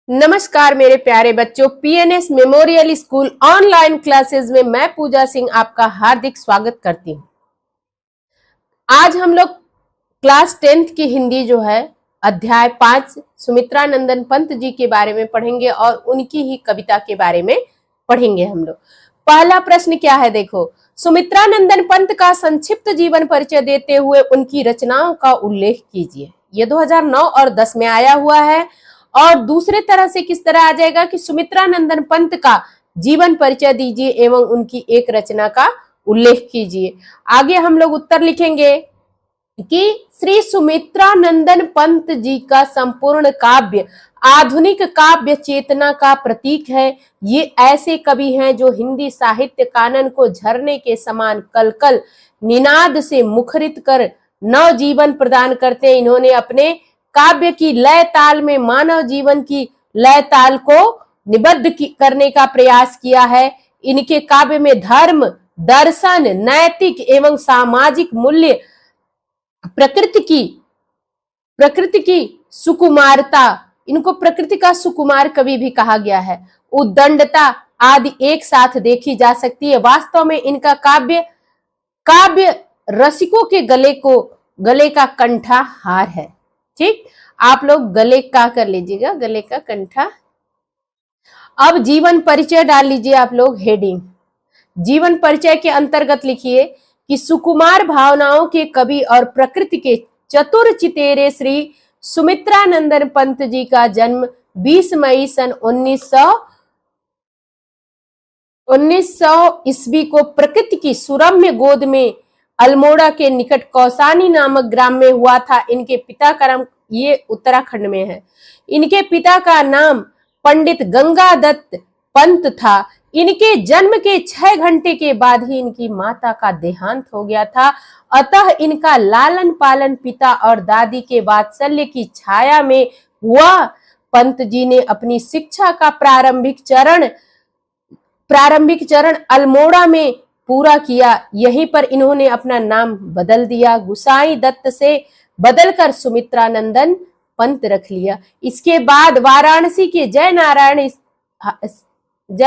नमस्कार मेरे प्यारे बच्चों, PNS memorial school online classes में मैं पूजा सिंह आपका हार्दिक स्वागत करती हूँ। आज हम लोग क्लास 10th की हिंदी जो है अध्याय 5 सुमित्रा नंदन पंत जी के बारे में पढ़ेंगे और उनकी ही कविता के बारे में पढ़ेंगे हम लोग। पहला प्रश्न क्या है, देखो। सुमित्रा नंदन पंत का संक्षिप्त जीवन परिचय देते हुए उनकी रचनाओं का उल्लेख कीजिए। ये 2009 और 10 में आया हुआ है। और दूसरे तरह से किस तरह आ जाएगा कि सुमित्रा नंदन पंत का जीवन परिचय दीजिए एवं उनकी एक रचना का उल्लेख कीजिए। आगे हम लोग उत्तर लिखेंगे कि श्री सुमित्रा नंदन पंत जी का संपूर्ण काव्य आधुनिक काव्य चेतना का प्रतीक है। ये ऐसे कवि हैं जो हिंदी साहित्य कानन को झरने के समान कलकल निनाद से मुखरित कर नव जीवन प्रदान करते हैं। इन्होंने अपने काव्य की लय ताल में मानव जीवन की लय ताल को निबद्ध करने का प्रयास किया है। इनके काव्य में धर्म, दर्शन, नैतिक एवं सामाजिक मूल्य, प्रकृति की सुकुमारता, इनको प्रकृति का सुकुमार कवि भी कहा गया है, उद्दंडता आदि एक साथ देखी जा सकती है। वास्तव में इनका काव्य रसिकों के गले का कंठा हार है। ठीक, आप लोग गले का कर लीजिएगा, गले का कंठा। अब जीवन परिचय डाल लीजिए आप लोग, हेडिंग। जीवन परिचय के अंतर्गत लिखिए कि सुकुमार भावनाओं के कवि और प्रकृति के चतुर चितेरे श्री सुमित्रा नंदन पंत जी का जन्म 20 मई सन 1900 ईस्वी को प्रकृति की सुरम्य गोद में अल्मोड़ा के निकट कौसानी नामक ग्राम में हुआ था। इनके पिता का नाम, ये उत्तराखंड में है, इनके पिता का नाम पंडित गंगादत्त पंत था। इनके जन्म के 6 घंटे के बाद ही इनकी माता का देहांत हो गया था। अतः इनका लालन पालन पिता और दादी के वात्सल्य की छाया में हुआ। पंत जी ने अपनी शिक्षा का प्रारंभिक चरण अल्मोड़ा में पूरा किया। यहीं पर इन्होंने अपना नाम बदल दिया, गुसाई दत्त से बदलकर सुमित्रा नंदन पंत रख लिया। इसके बाद वाराणसी के जय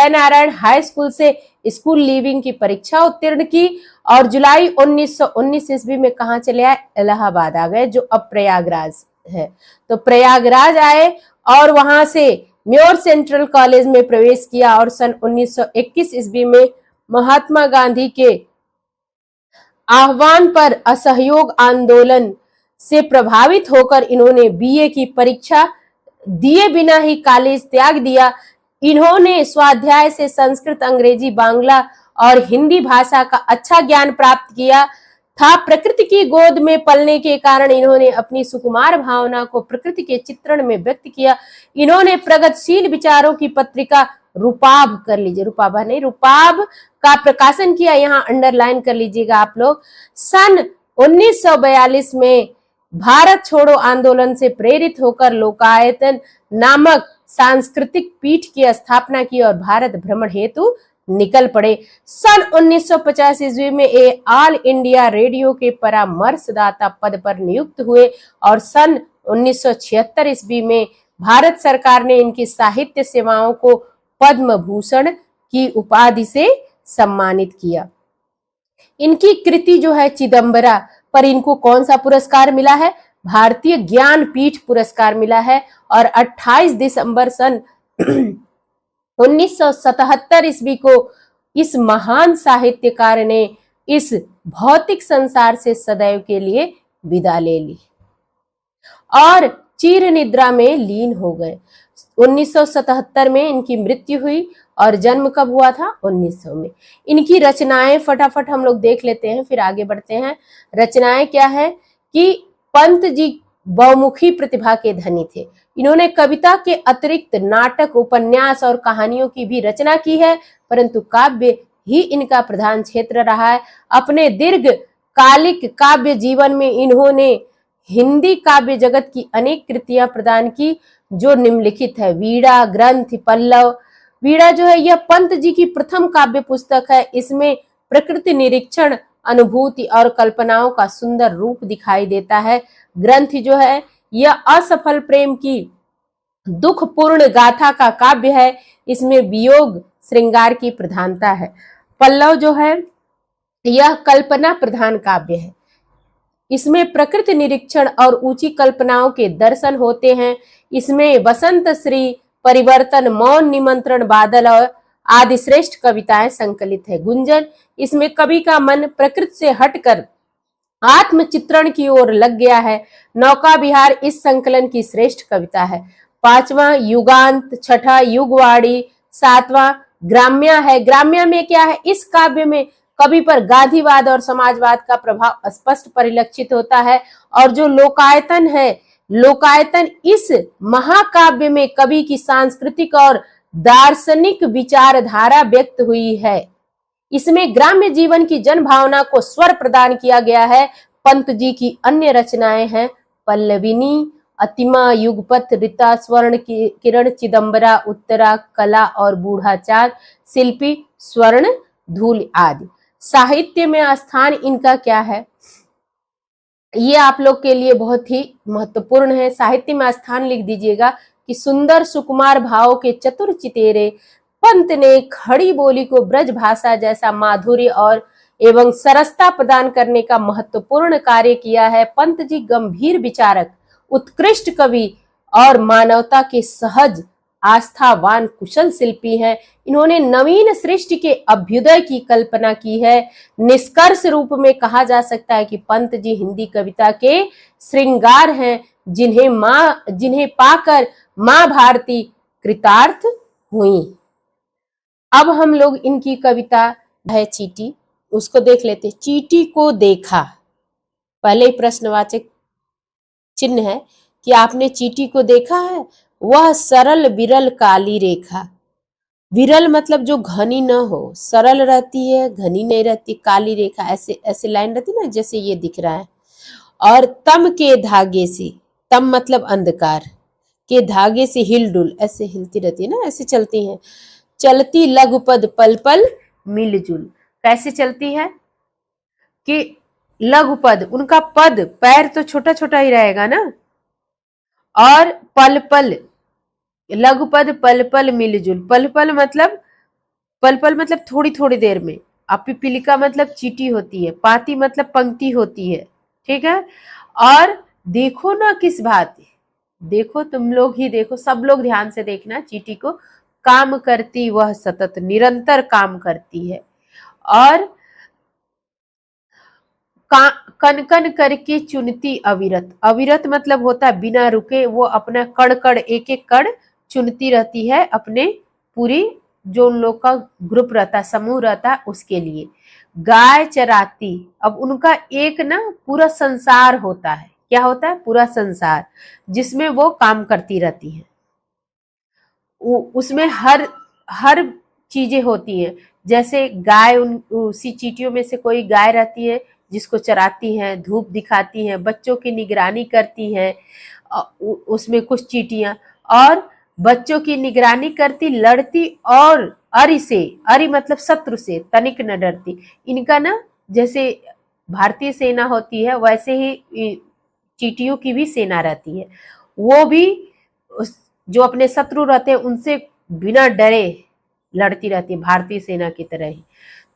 नारायण हाई स्कूल से स्कूल लीविंग की परीक्षा उत्तीर्ण की और जुलाई 1919 ईस्वी में कहाँ चले आए? इलाहाबाद आ गए, जो अब प्रयागराज है। तो प्रयागराज आए और वहां से म्योर सेंट्रल कॉलेज में प्रवेश किया और सन 1921 ईस्वी में महात्मा गांधी के आह्वान पर असहयोग आंदोलन से प्रभावित होकर इन्होंने बीए की परीक्षा दिए बिना ही कॉलेज त्याग दिया। इन्होंने स्वाध्याय से संस्कृत, अंग्रेजी, बांग्ला और हिंदी भाषा का अच्छा ज्ञान प्राप्त किया था। प्रकृति की गोद में पलने के कारण इन्होंने अपनी सुकुमार भावना को प्रकृति के चित्रण में व्यक्त किया। इन्होंने प्रगतिशील विचारों की पत्रिका रूपाभ, कर लीजिए, रूपाभा नहीं, रूपाभ का प्रकाशन किया। यहाँ अंडरलाइन कर लीजिएगा आप लोग। सन 1942 में भारत छोड़ो आंदोलन से प्रेरित होकर लोकायतन नामक सांस्कृतिक पीठ की स्थापना की और भारत भ्रमण हेतु निकल पड़े। सन 1950 ईस्वी में ये ऑल इंडिया रेडियो के परामर्शदाता पद पर नियुक्त हुए और सन 1976 ईस्वी में भारत सरकार ने इनकी साहित्य सेवाओं को पद्म भूषण की उपाधि से सम्मानित किया। इनकी कृति जो है चिदंबरा पर इनको कौन सा पुरस्कार मिला है? भारतीय ज्ञानपीठ पुरस्कार मिला है। और 28 दिसंबर सन 1977 ईस्वी को इस महान साहित्यकार ने इस भौतिक संसार से सदैव के लिए विदा ले ली और चिर निद्रा में लीन हो गए। 1977 में इनकी मृत्यु हुई और जन्म कब हुआ था? 1900 में। इनकी रचनाएं फटाफट हम लोग देख लेते हैं, फिर आगे बढ़ते हैं। रचनाएं क्या है कि पंत जी बहुमुखी प्रतिभा के धनी थे। इन्होंने कविता के अतिरिक्त नाटक, उपन्यास और कहानियों की भी रचना की है, परंतु काव्य ही इनका प्रधान क्षेत्र रहा है। अपने दीर्घकालिक काव्य जीवन में इन्होंने हिंदी काव्य जगत की अनेक कृतियां प्रदान की, जो निम्नलिखित है। वीणा, ग्रंथ, पल्लव। वीणा जो है यह पंत जी की प्रथम काव्य पुस्तक है। इसमें प्रकृति निरीक्षण, अनुभूति और कल्पनाओं का सुंदर रूप दिखाई देता है। ग्रंथ जो है यह असफल प्रेम की दुखपूर्ण गाथा का काव्य है। इसमें वियोग श्रृंगार की प्रधानता है। पल्लव जो है यह कल्पना प्रधान काव्य है। इसमें प्रकृति निरीक्षण और ऊंची कल्पनाओं के दर्शन होते हैं। इसमें वसंत श्री, परिवर्तन, मौन निमंत्रण, बादल और आदि श्रेष्ठ कविताएं संकलित है। गुंजन, इसमें कवि का मन प्रकृति से हटकर आत्मचित्रण की ओर लग गया है। नौका विहार इस संकलन की श्रेष्ठ कविता है। पांचवा युगांत, छठा युगवाणी, सातवां ग्राम्या है। ग्राम्या में क्या है? इस काव्य में कवि पर गांधीवाद और समाजवाद का प्रभाव स्पष्ट परिलक्षित होता है। और जो लोकायतन है, लोकायतन इस महाकाव्य में कवि की सांस्कृतिक और दार्शनिक विचारधारा व्यक्त हुई है। इसमें ग्राम्य जीवन की जन भावना को स्वर प्रदान किया गया है। पंत जी की अन्य रचनाएं हैं पल्लविनी, अतिमा, युगपथ, ऋता, स्वर्ण किरण, चिदंबरा, उत्तरा, कला और बूढ़ा चांद, शिल्पी, स्वर्ण धूल आदि। साहित्य में स्थान इनका क्या है, ये आप लोग के लिए बहुत ही महत्वपूर्ण है। साहित्य में स्थान लिख दीजिएगा कि सुंदर सुकुमार भाव के चतुर चितेरे पंत ने खड़ी बोली को ब्रज भाषा जैसा माधुर्य और एवं सरसता प्रदान करने का महत्वपूर्ण कार्य किया है। पंत जी गंभीर विचारक, उत्कृष्ट कवि और मानवता के सहज आस्थावान कुशल शिल्पी हैं। इन्होंने नवीन सृष्टि के अभ्युदय की कल्पना की है। निष्कर्ष रूप में कहा जा सकता है कि पंत जी हिंदी कविता के श्रृंगार हैं, जिन्हें पाकर मां भारती कृतार्थ हुई। अब हम लोग इनकी कविता है चीटी, उसको देख लेते। चीटी को देखा, पहले ही प्रश्नवाचक चिन्ह है कि आपने चीटी को देखा है। वह सरल विरल काली रेखा, विरल मतलब जो घनी न हो, सरल रहती है, घनी नहीं रहती, काली रेखा ऐसे ऐसे लाइन रहती ना, जैसे ये दिख रहा है। और तम के धागे से, तम मतलब अंधकार, के धागे से हिलडुल, ऐसे हिलती रहती है ना, ऐसे चलती हैं। चलती लघुपद पल पल मिलजुल, कैसे चलती है कि लघुपद, उनका पद पैर तो छोटा छोटा ही रहेगा ना, और पल पल, लघुपद पल पल मिलजुल, पल पल मतलब थोड़ी थोड़ी देर में। अब पिपीलिका मतलब चीटी होती है, पाती मतलब पंक्ति होती है, ठीक है। और देखो ना किस बात, देखो तुम लोग ही देखो, सब लोग ध्यान से देखना चीटी को। काम करती वह सतत, निरंतर काम करती है। और कण कण करके चुनती अविरत, अविरत मतलब होता है बिना रुके, वो अपना कण कण एक एक कण चुनती रहती है अपने पूरी, जो उन लोग का ग्रुप रहता है, समूह रहता है, उसके लिए। गाय चराती, अब उनका एक ना पूरा संसार होता है, क्या होता है? पूरा संसार, जिसमें वो काम करती रहती है। उसमें हर चीजें होती हैं। जैसे गाय, उसी चींटियों में से कोई गाय रहती है जिसको चराती हैं, धूप दिखाती हैं, बच्चों की निगरानी करती हैं। उसमें कुछ चींटियां, और बच्चों की निगरानी करती, लड़ती, और अरि से, अरि मतलब शत्रु से, तनिक न डरती। इनका ना जैसे भारतीय सेना होती है, वैसे ही चींटियों की भी सेना रहती है। वो भी जो अपने शत्रु रहते हैं उनसे बिना डरे लड़ती रहती है, भारतीय सेना की तरह ही।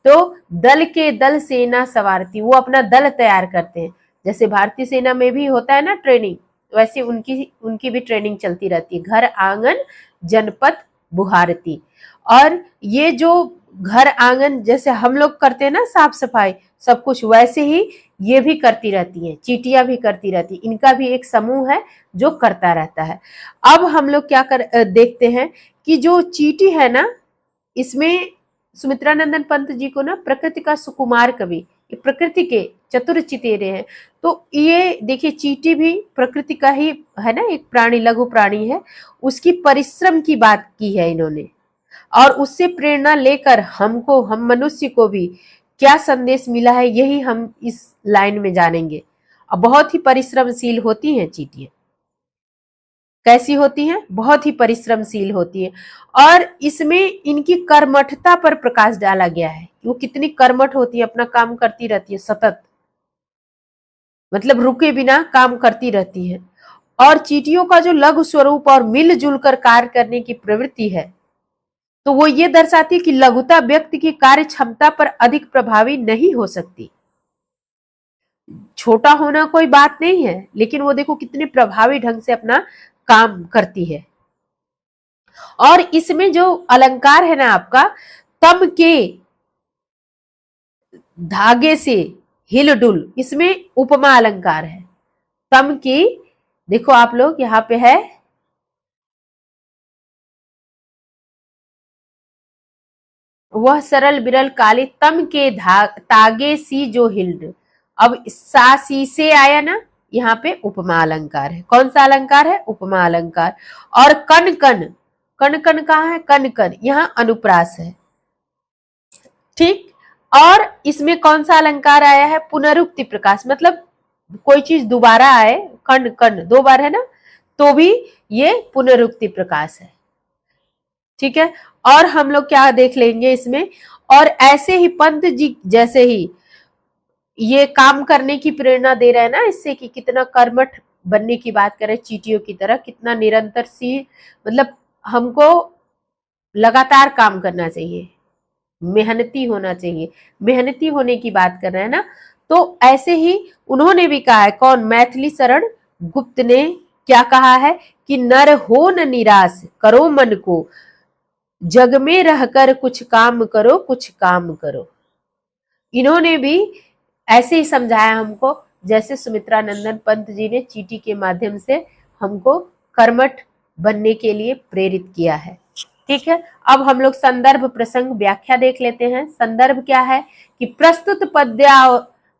तो दल के दल सेना सवारती, वो अपना दल तैयार करते हैं। जैसे भारतीय सेना में भी होता है ना ट्रेनिंग, वैसे उनकी भी ट्रेनिंग चलती रहती है। घर आंगन जनपद बुहारती, और ये जो घर आंगन जैसे हम लोग करते हैं ना साफ सफाई सब कुछ, वैसे ही ये भी करती रहती है, चींटियां भी करती रहती। इनका भी एक समूह है जो करता रहता है। अब हम लोग क्या देखते हैं कि जो चींटी है ना, इसमें सुमित्रानंदन पंत जी को ना प्रकृति का सुकुमार कवि, प्रकृति के चतुर चितेरे हैं। तो ये देखिए चींटी भी प्रकृति का ही है ना, एक प्राणी, लघु प्राणी है। उसकी परिश्रम की बात की है इन्होंने, और उससे प्रेरणा लेकर हमको, हम मनुष्य को भी क्या संदेश मिला है, यही हम इस लाइन में जानेंगे। अब बहुत ही परिश्रमशील होती हैं चींटियां। कैसी होती हैं? बहुत ही परिश्रमशील होती है। और इसमें इनकी कर्मठता पर प्रकाश डाला गया है, वो कितनी कर्मठ होती है, अपना काम करती रहती है सतत, मतलब रुके बिना काम करती रहती है। और चींटियों का जो लघु स्वरूप और मिलजुल कर कार्य करने की प्रवृत्ति है, तो वो ये दर्शाती है कि लघुता व्यक्ति की कार्य क्षमता पर अधिक प्रभावी नहीं हो सकती। छोटा होना कोई बात नहीं है, लेकिन वो देखो कितने प्रभावी ढंग से अपना काम करती है। और इसमें जो अलंकार है ना आपका, तम के धागे से हिलडुल, इसमें उपमा अलंकार है। तम की, देखो आप लोग यहां पे है, वह सरल बिरल काली तम के तागे सी जो हिल्ड। अब सा सी से आया ना, यहाँ पे उपमा अलंकार है। कौन सा अलंकार है? उपमा अलंकार। और कन कन, कन कन कहाँ है? कन कन, यहाँ अनुप्रास है। ठीक। और इसमें कौन सा अलंकार आया है? पुनरुक्ति प्रकाश, मतलब कोई चीज दोबारा आए, कन कन दो बार है ना, तो भी ये पुनरुक्ति प्रकाश है। ठीक है। और हम लोग क्या देख लेंगे इसमें, और ऐसे ही पंत जी जैसे ही ये काम करने की प्रेरणा दे रहे हैं ना, इससे कि कितना कर्मठ बनने की बात करें चींटियों की तरह, कितना निरंतर सी, मतलब हमको लगातार काम करना चाहिए, मेहनती होना चाहिए, मेहनती होने की बात कर रहे हैं ना। तो ऐसे ही उन्होंने भी कहा है, कौन? मैथिली शरण गुप्त ने क्या कहा है कि नर हो न निराश, करो मन को, जग में रहकर कुछ काम करो, कुछ काम करो। इन्होंने भी ऐसे ही समझाया हमको, जैसे सुमित्रा नंदन पंत जी ने चींटी के माध्यम से हमको कर्मठ बनने के लिए प्रेरित किया है। ठीक है। अब हम लोग संदर्भ प्रसंग व्याख्या देख लेते हैं। संदर्भ क्या है कि प्रस्तुत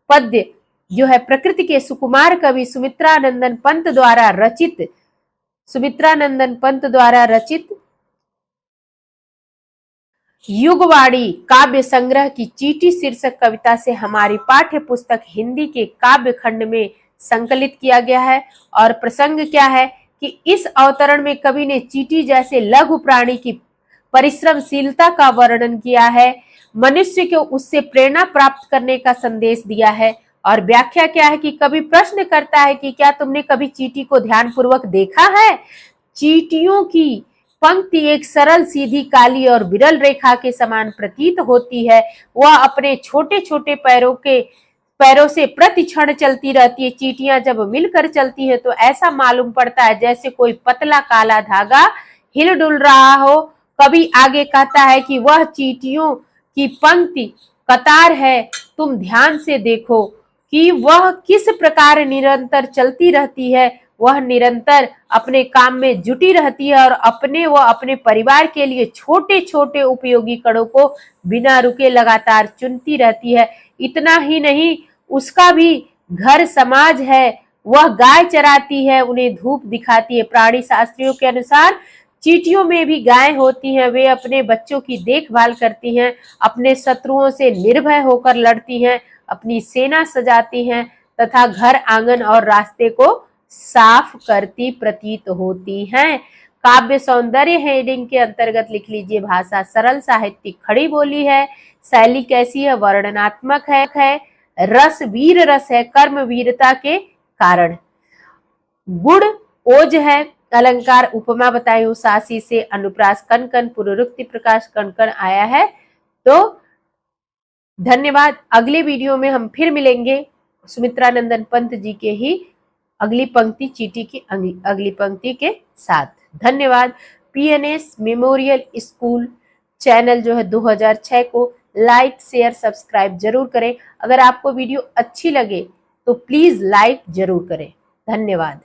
पद्य जो है प्रकृति के सुकुमार कवि सुमित्रानंदन पंत द्वारा रचित युगवाणी काव्य संग्रह की चींटी शीर्षक कविता से हमारी पाठ्य पुस्तक हिंदी के काव्य खंड में संकलित किया गया है। और प्रसंग क्या है कि इस अवतरण में कवि ने चींटी जैसे लघु प्राणी की परिश्रमशीलता का वर्णन किया है, मनुष्य को उससे प्रेरणा प्राप्त करने का संदेश दिया है। और व्याख्या क्या है कि कवि प्रश्न करता है कि क्या तुमने कभी चींटी को ध्यानपूर्वक देखा है? चींटियों की पंक्ति एक सरल सीधी काली और विरल रेखा के समान प्रतीत होती है। वह अपने छोटे छोटे पैरों से प्रति क्षण चलती रहती है। चींटियां जब मिलकर चलती है तो ऐसा मालूम पड़ता है जैसे कोई पतला काला धागा हिल डुल रहा हो। कभी आगे कहता है कि वह चींटियों की पंक्ति कतार है, तुम ध्यान से देखो कि वह किस प्रकार निरंतर चलती रहती है। वह निरंतर अपने काम में जुटी रहती है और अपने परिवार के लिए छोटे छोटे उपयोगी कणों को बिना रुके लगातार चुनती रहती है। इतना ही नहीं, उसका भी घर समाज है, वह गाय चराती है, उन्हें धूप दिखाती है। प्राणी शास्त्रियों के अनुसार चींटियों में भी गाय होती हैं, वे अपने बच्चों की देखभाल करती हैं, अपने शत्रुओं से निर्भय होकर लड़ती हैं, अपनी सेना सजाती हैं तथा घर आंगन और रास्ते को साफ करती प्रतीत होती हैं। काव्य सौंदर्य हेडिंग के अंतर्गत लिख लीजिए, भाषा सरल, साहित्यिक खड़ी बोली है, शैली कैसी है? वर्णनात्मक है, रस वीर रस है, कर्म वीरता के कारण, गुण ओज है, अलंकार उपमा बताई हूं, सासी से, अनुप्रास कन कन, पुनरुक्ति प्रकाश कण कण आया है। तो धन्यवाद। अगले वीडियो में हम फिर मिलेंगे सुमित्रानंदन पंत जी के ही अगली पंक्ति, चींटी की अगली पंक्ति के साथ। धन्यवाद। पीएनएस मेमोरियल स्कूल चैनल जो है 2006 को लाइक शेयर सब्सक्राइब जरूर करें। अगर आपको वीडियो अच्छी लगे तो प्लीज लाइक जरूर करें। धन्यवाद।